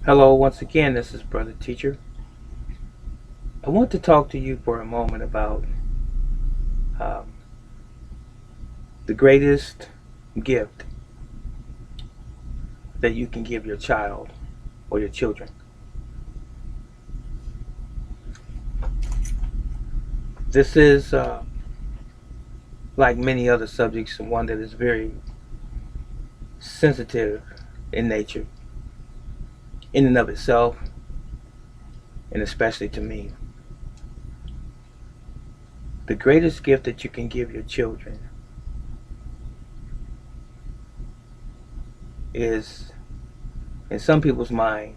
Hello, once again, this is Brother Teacher. I want to talk to you for a moment about um, the greatest gift that you can give your child or your children. This is, like many other subjects, one that is very sensitive in nature, in and of itself, and especially to me. The greatest gift that you can give your children is, in some people's mind,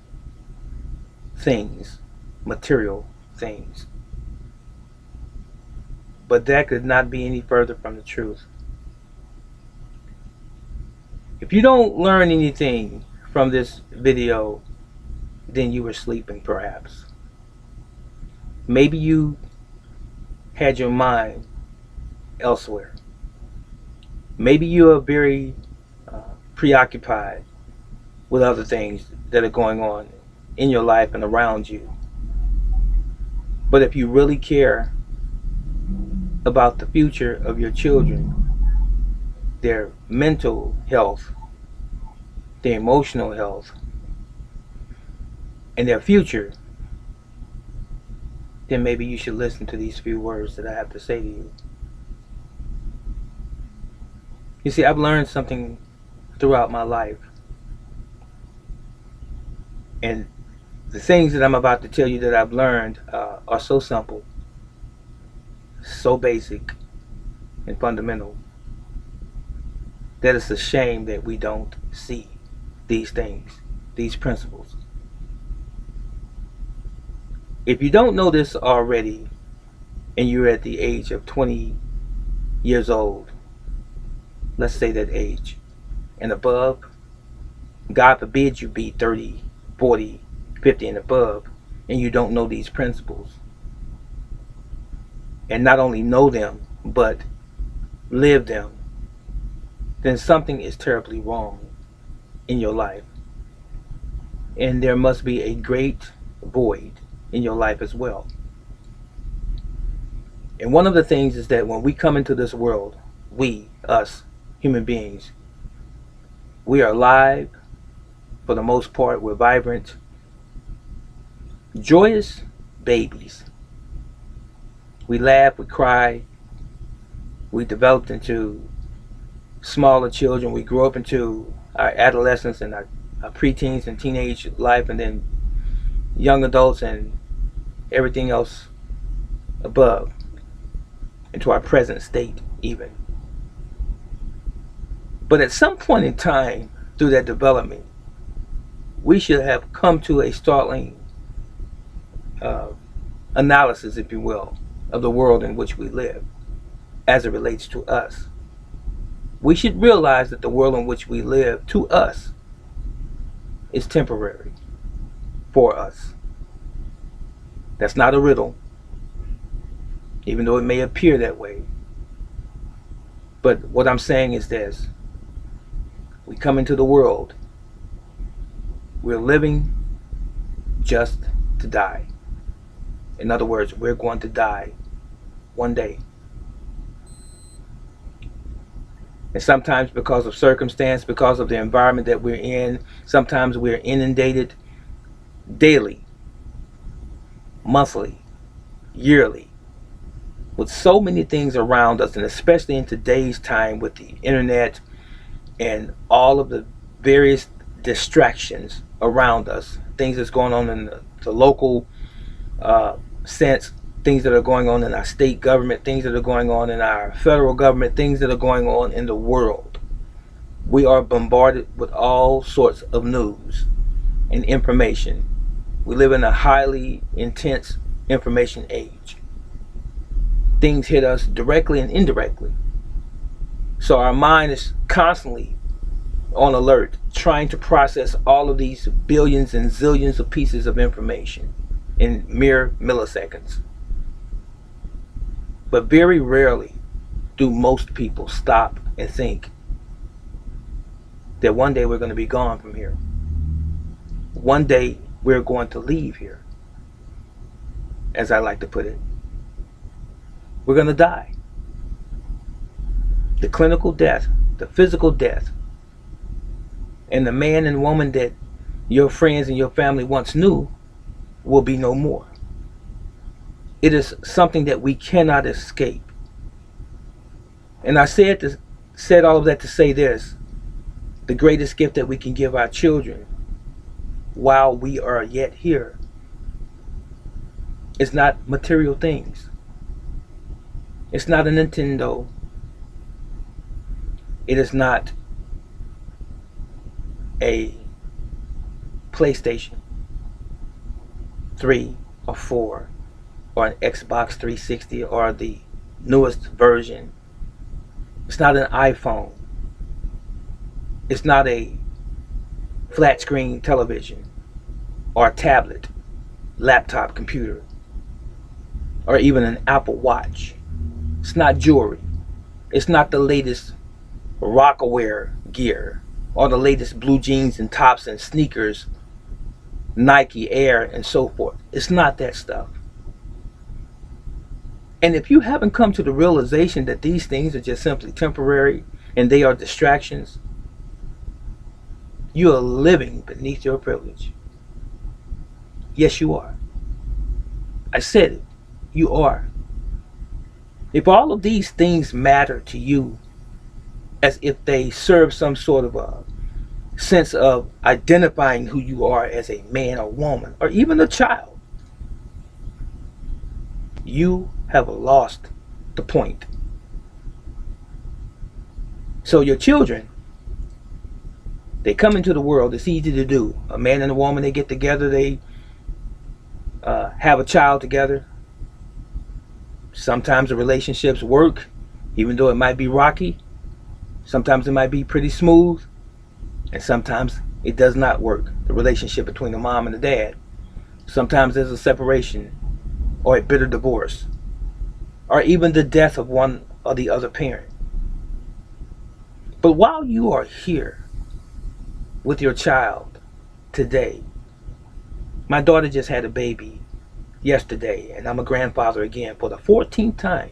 things, material things. But that could not be any further from the truth. If you don't learn anything from this video, then you were sleeping perhaps. Maybe you had your mind elsewhere. Maybe you are very preoccupied with other things that are going on in your life and around you. But if you really care about the future of your children, their mental health, their emotional health, and their future, then maybe you should listen to these few words that I have to say to you. You see, I've learned something throughout my life, and the things that I'm about to tell you that I've learned are so simple, so basic, and fundamental that it's a shame that we don't see these things, these principles. If you don't know this already, and you're at the age of 20 years old, let's say that age, and above, God forbid you be 30, 40, 50 and above, and you don't know these principles. And not only know them, but live them, then something is terribly wrong in your life. And there must be a great void in your life as well. And one of the things is that when we come into this world, we, us, human beings, we are alive for the most part. We're vibrant, joyous babies. We laugh, we cry, we developed into smaller children. We grow up into our adolescence and our preteens and teenage life, and then young adults and everything else above, into our present state even. But at some point in time through that development, we should have come to a startling uh, analysis, if you will, of the world in which we live as it relates to us. We should realize that the world in which we live, to us, is temporary for us. That's not a riddle, even though it may appear that way. But what I'm saying is this: we come into the world, we're living just to die. In other words, we're going to die one day. And sometimes because of circumstance, because of the environment that we're in, sometimes we're inundated daily, monthly, yearly, with so many things around us, and especially in today's time with the internet and all of the various distractions around us, things that's going on in the local sense, things that are going on in our state government, things that are going on in our federal government, things that are going on in the world. We are bombarded with all sorts of news and information. We live in a highly intense information age. Things hit us directly and indirectly. So our mind is constantly on alert, trying to process all of these billions and zillions of pieces of information in mere milliseconds. But very rarely do most people stop and think that one day we're going to be gone from here. one day we're going to leave here, as I like to put it. We're going to die. The clinical death, the physical death, and the man and woman that your friends and your family once knew will be no more. It is something that we cannot escape. And I said all of that to say this: the greatest gift that we can give our children while we are yet here is not material things. It's not a Nintendo. It is not a PlayStation 3 or 4 or an Xbox 360 or the newest version. It's not an iPhone. It's not a flat screen television or a tablet, laptop, computer, or even an Apple Watch. It's not jewelry. It's not the latest Rockaware gear or the latest blue jeans and tops and sneakers, Nike, Air, and so forth. It's not that stuff. And if you haven't come to the realization that these things are just simply temporary and they are distractions, you are living beneath your privilege. Yes, you are. I said it. You are. If all of these things matter to you, as if they serve some sort of a sense of identifying who you are as a man or woman, or even a child, you have lost the point. So your children, they come into the world. It's easy to do. A man and a woman, they get together, they have a child together. Sometimes the relationships work, even though it might be rocky. Sometimes it might be pretty smooth, and sometimes it does not work, the relationship between the mom and the dad. Sometimes there's a separation or a bitter divorce, or even the death of one or the other parent. But while you are here with your child today, my daughter just had a baby yesterday, and I'm a grandfather again for the 14th time.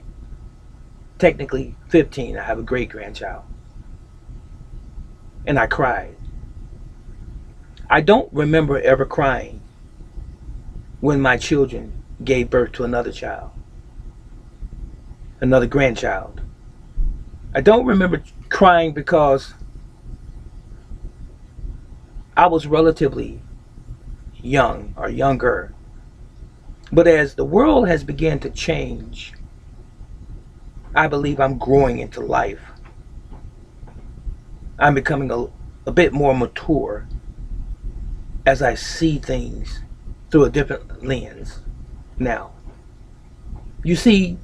Technically 15. I have a great grandchild. And I cried. I don't remember ever crying when my children gave birth to another child, another grandchild. I don't remember crying because I was relatively young or younger. But as the world has begun to change, I believe I'm growing into life. I'm becoming a bit more mature as I see things through a different lens now. You see,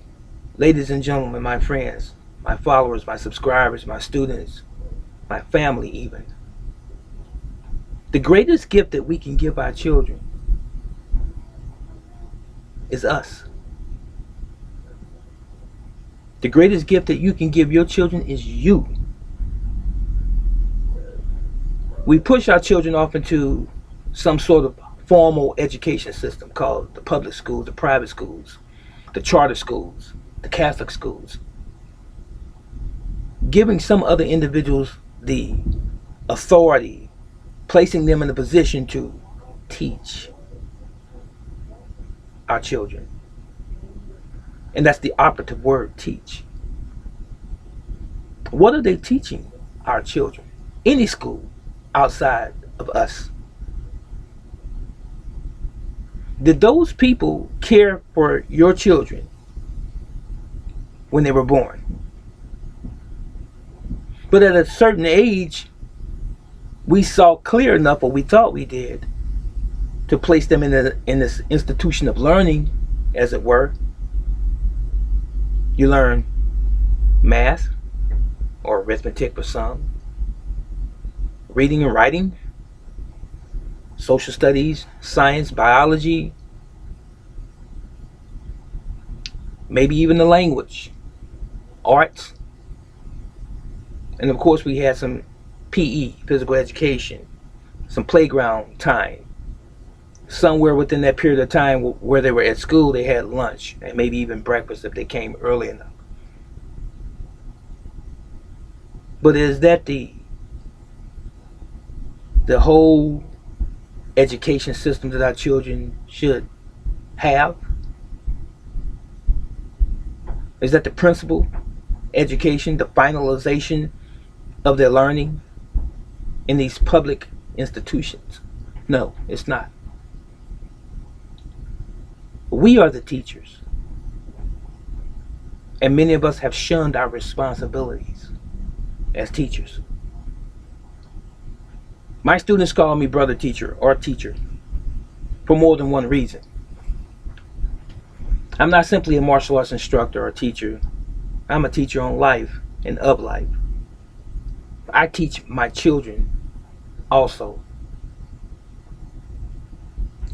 ladies and gentlemen, my friends, my followers, my subscribers, my students, my family even, the greatest gift that we can give our children is us. The greatest gift that you can give your children is you. We push our children off into some sort of formal education system called the public schools, the private schools, the charter schools, the Catholic schools, giving some other individuals the authority, placing them in a position to teach our children. And that's the operative word, teach. What are they teaching our children? Any school outside of us. Did those people care for your children when they were born? But at a certain age, we saw clear enough, or we thought we did, to place them in this institution of learning, as it were. You learn math, or arithmetic for some, reading and writing, social studies, science, biology, maybe even the language, arts, and of course we had some PE, physical education, some playground time, somewhere within that period of time where they were at school, they had lunch and maybe even breakfast if they came early enough. But is that the whole education system that our children should have? Is that the principal education, the finalization of their learning in these public institutions? No, it's not. We are the teachers, and many of us have shunned our responsibilities as teachers. My students call me brother teacher or teacher for more than one reason. I'm not simply a martial arts instructor or teacher. I'm a teacher on life and of life. I teach my children also.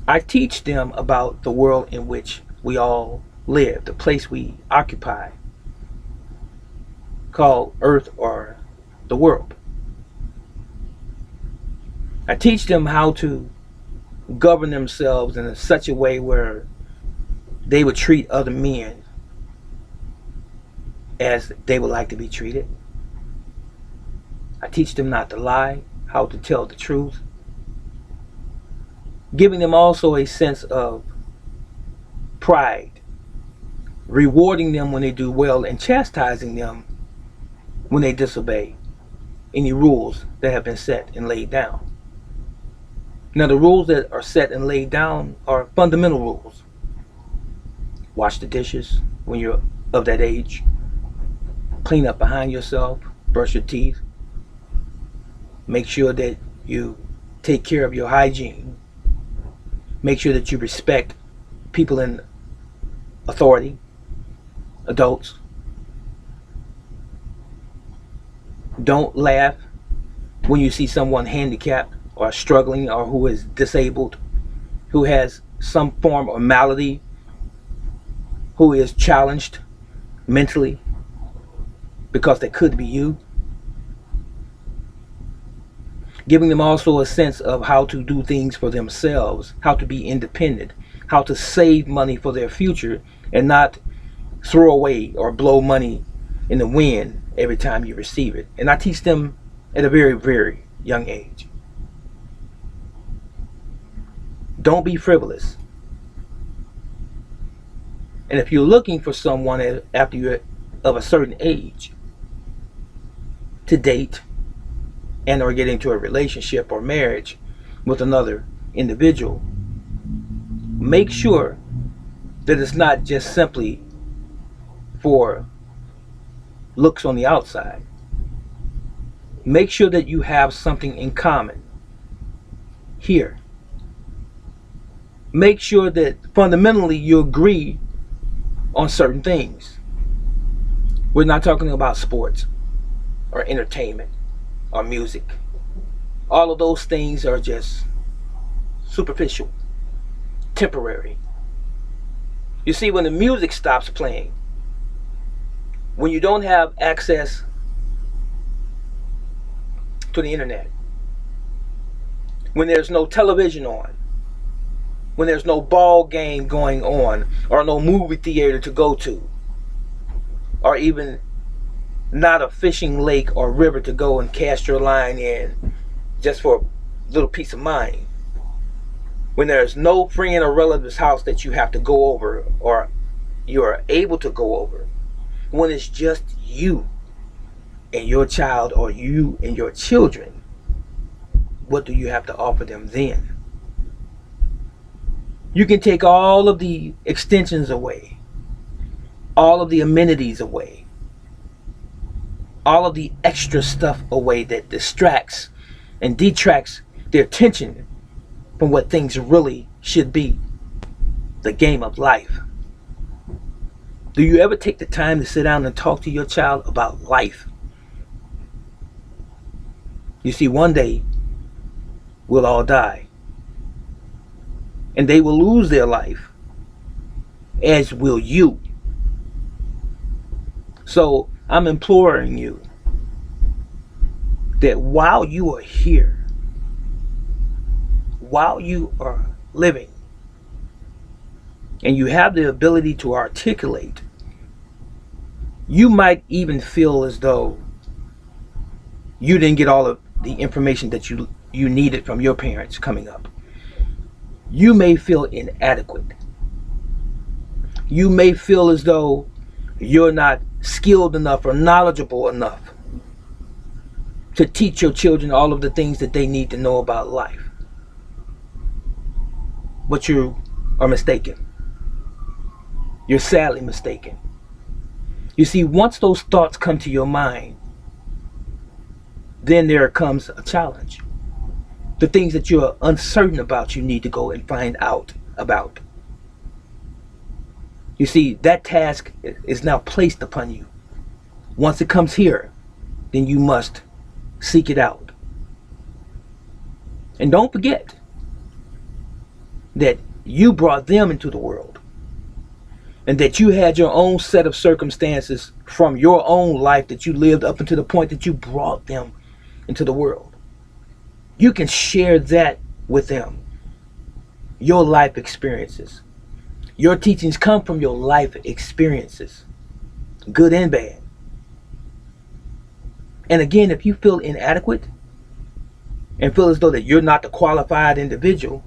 I teach them about the world in which we all live, the place we occupy, called Earth or the world. I teach them how to govern themselves in such a way where they would treat other men as they would like to be treated. I teach them not to lie, how to tell the truth, giving them also a sense of pride, rewarding them when they do well and chastising them when they disobey any rules that have been set and laid down. Now, the rules that are set and laid down are fundamental rules. Wash the dishes when you're of that age. Clean up behind yourself. Brush your teeth. Make sure that you take care of your hygiene. Make sure that you respect people in authority, adults. Don't laugh when you see someone handicapped or struggling or who is disabled, who has some form of malady, who is challenged mentally, because they could be you. Giving them also a sense of how to do things for themselves, how to be independent, how to save money for their future and not throw away or blow money in the wind every time you receive it. And I teach them at a very, very young age. Don't be frivolous. And if you're looking for someone after you're of a certain age to date and or get into a relationship or marriage with another individual, make sure that it's not just simply for looks on the outside. Make sure that you have something in common here. Make sure that fundamentally you agree on certain things. We're not talking about sports or entertainment or music. All of those things are just superficial, temporary. You see, when the music stops playing, when you don't have access to the internet, when there's no television on, when there's no ball game going on, or no movie theater to go to, or even not a fishing lake or river to go and cast your line in just for a little peace of mind, when there's no friend or relative's house that you have to go over or you're able to go over, when it's just you and your child or you and your children, what do you have to offer them then? You can take all of the extensions away, all of the amenities away, all of the extra stuff away that distracts and detracts their attention from what things really should be, the game of life. Do you ever take the time to sit down and talk to your child about life? You see, one day we'll all die, and they will lose their life, as will you. So I'm imploring you that while you are here, while you are living, and you have the ability to articulate, you might even feel as though you didn't get all of the information that you needed from your parents coming up. You may feel inadequate. You may feel as though you're not skilled enough or knowledgeable enough to teach your children all of the things that they need to know about life. But you are mistaken. You're sadly mistaken. You see, once those thoughts come to your mind, then there comes a challenge. The things that you're uncertain about, you need to go and find out about. You see, that task is now placed upon you. Once it comes here, then you must seek it out. And don't forget that you brought them into the world, and that you had your own set of circumstances from your own life that you lived up until the point that you brought them into the world. You can share that with them. Your life experiences. Your teachings come from your life experiences, good and bad. And again, if you feel inadequate and feel as though that you're not the qualified individual,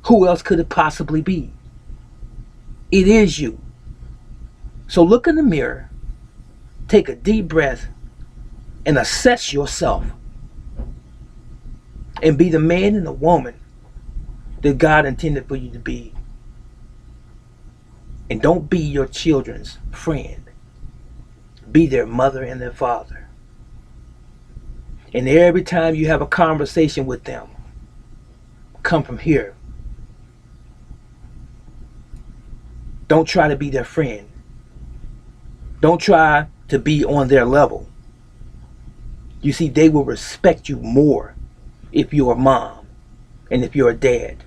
who else could it possibly be? It is you. So look in the mirror, take a deep breath, and assess yourself. And be the man and the woman that God intended for you to be. And don't be your children's friend. Be their mother and their father. And every time you have a conversation with them, come from here. Don't try to be their friend. Don't try to be on their level. You see, they will respect you more if you're a mom, and if you're a dad,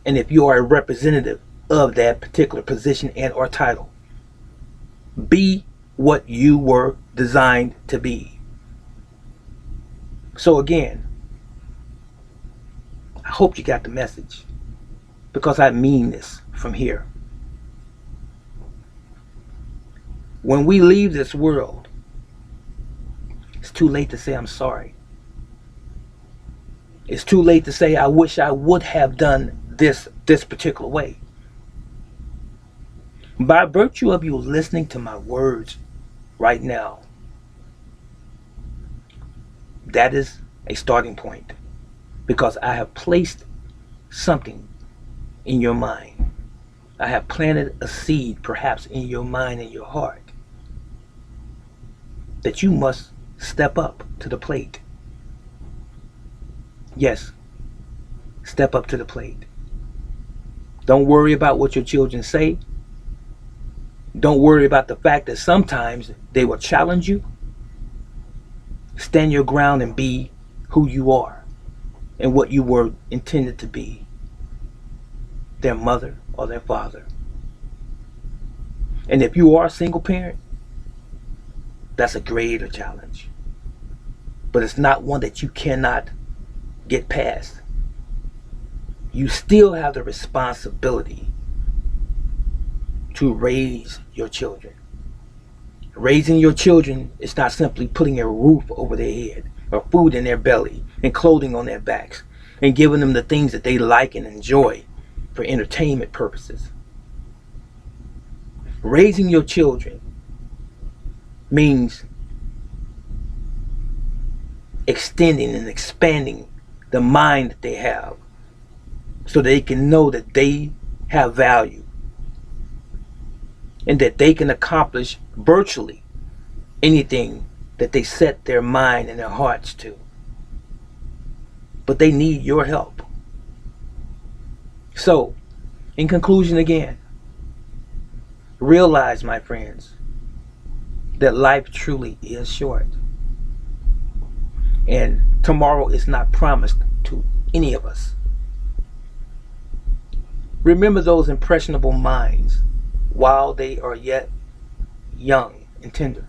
and if you are a representative of that particular position and or title. Be what you were designed to be. So again, I hope you got the message, because I mean this from here. When we leave this world, it's too late to say I'm sorry. It's too late to say I wish I would have done this particular way. By virtue of you listening to my words right now, that is a starting point, because I have placed something in your mind. I have planted a seed perhaps in your mind and your heart that you must step up to the plate. Yes, step up to the plate. Don't worry about what your children say. Don't worry about the fact that sometimes they will challenge you. Stand your ground and be who you are and what you were intended to be. Their mother or their father. And if you are a single parent, that's a greater challenge. But it's not one that you cannot get past. You still have the responsibility to raise your children. Raising your children is not simply putting a roof over their head, or food in their belly, and clothing on their backs, and giving them the things that they like and enjoy for entertainment purposes. Raising your children means extending and expanding the mind that they have, so they can know that they have value and that they can accomplish virtually anything that they set their mind and their hearts to. But they need your help. So, in conclusion again, realize, my friends, that life truly is short. And tomorrow is not promised to any of us. Remember those impressionable minds while they are yet young and tender.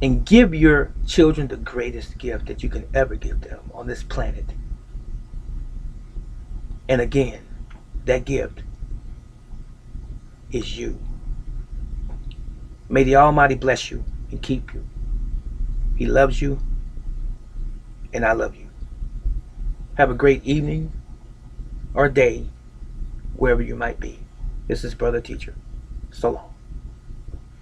And give your children the greatest gift that you can ever give them on this planet. And again, that gift is you. May the Almighty bless you and keep you. He loves you, and I love you. Have a great evening or day, wherever you might be. This is Brother Teacher. So long.